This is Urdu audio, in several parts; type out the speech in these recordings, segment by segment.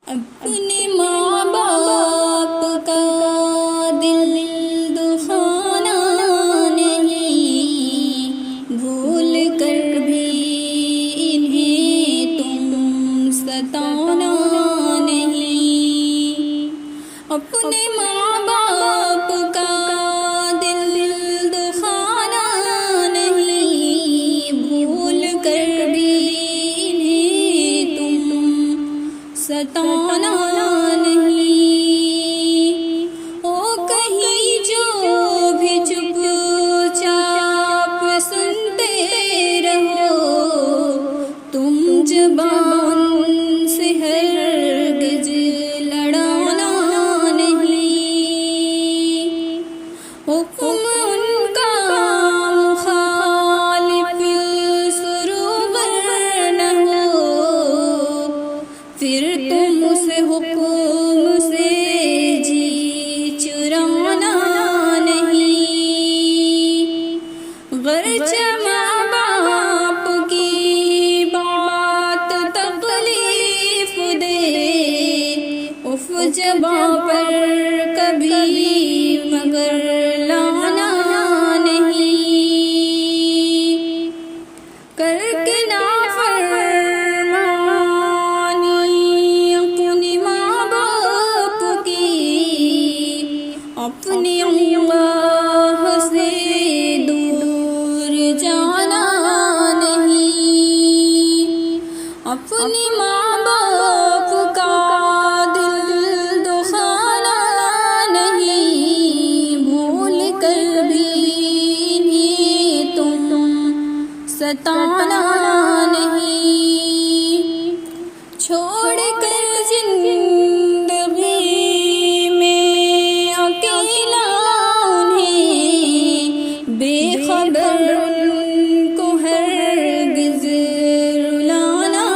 اپنے ماں باپ کا دل دکھانا نہیں، بھول کر بھی انہیں تم ستانا نہیں۔ اپنے ماں باپ کا دل دکھانا نہیں، بھول کر بھی انہیں تم ستانا نہیں۔ او کہیں جو بھی چپ چاپ سنتے رہو، تم زبان سے ہرگز لڑانا نہیں۔ حکم ان کا مخالف سرور نہ ہو، پھر تم اس حکم سے جی چرانا نہیں۔ گرچہ ماں باپ کی بات تکلیف دے، اف زباں پر کبھی مگر لانا نہیں۔ کر کے نافرمانی اپنی ماں باپ کی، اپنی اللہ سے دور جانا نہیں۔ اپنی ماں باپ کا دل دکھانا نہیں، بھول کر بھی انہیں تم ستانا نہیں۔ چھوڑ کر زندگی میں اکیلا انہیں، بے خبر ان کو ہرگز رلانا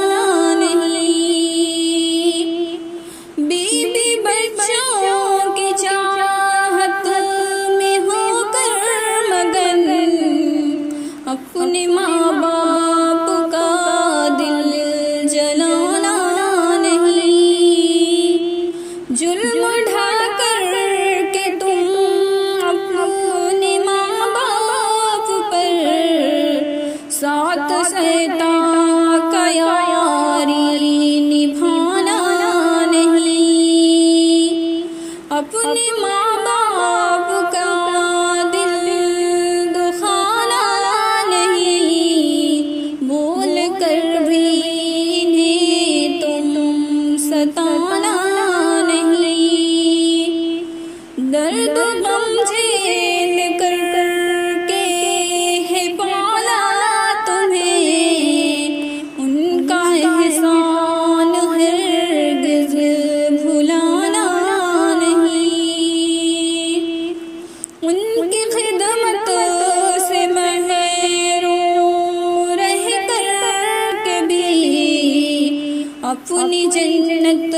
نہیں۔ بیوی بچوں کی چاہت میں ہو کر مگن، اپنے ماں باپ کا دل جلانا نہیں۔ ظلم ڈھا کر کے تم اپنے ماں باپ پر، ساتھ شیطان کا یاری نبھانا نہیں۔ اپنے ماں باپ کا دل دکھانا نہیں، بھول کر بھی انہیں تم ستانا نہیں۔ درد غم جھیل کر کے ہے پالا تمہیں، ان کا احسان ہرگز بھلانا نہیں۔ ان کی خدمت سے محروم رہ کر کے بھی اپنی جنت